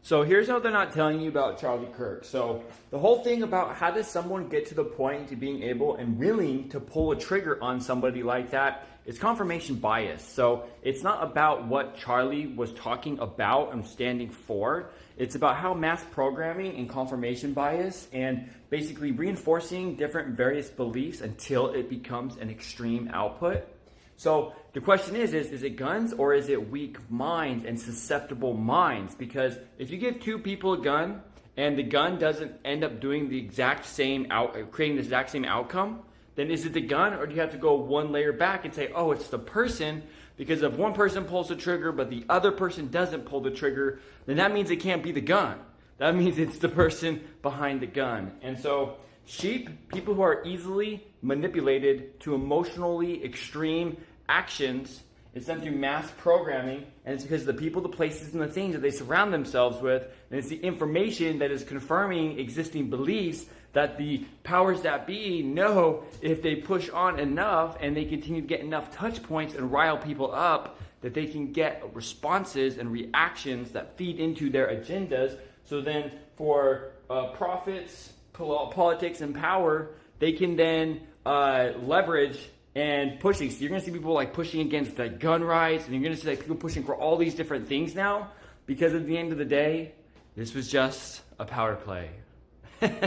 So here's how they're not telling you about Charlie Kirk. So the whole thing about how does someone get to the point to being able and willing to pull a trigger on somebody like that is confirmation bias. So it's not about what Charlie was talking about and standing for. It's about how mass programming and confirmation bias and basically reinforcing different various beliefs until it becomes an extreme output. So the question is it guns or is it weak minds and susceptible minds? Because if you give two people a gun and the gun doesn't end up doing the exact same creating the exact same outcome, then is it the gun, or do you have to go one layer back and say, oh, it's the person? Because if one person pulls the trigger but the other person doesn't pull the trigger, then that means it can't be the gun. That means it's the person behind the gun. And so sheep, people who are easily manipulated to emotionally extreme actions, it's done through mass programming, and it's because of the people, the places, and the things that they surround themselves with, and it's the information that is confirming existing beliefs that the powers that be know if they push on enough and they continue to get enough touch points and rile people up, that they can get responses and reactions that feed into their agendas. So then for profits, politics, and power, they can then leverage and pushing. So you're going to see people like pushing against the gun rights, and you're going to see like people pushing for all these different things now, because at the end of the day, this was just a power play.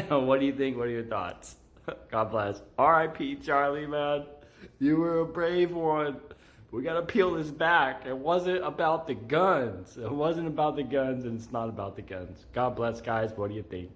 What do you think? What are your thoughts? God bless. R.I.P. Charlie, man. You were a brave one. We got to peel this back. It wasn't about the guns. It wasn't about the guns, and it's not about the guns. God bless, guys. What do you think?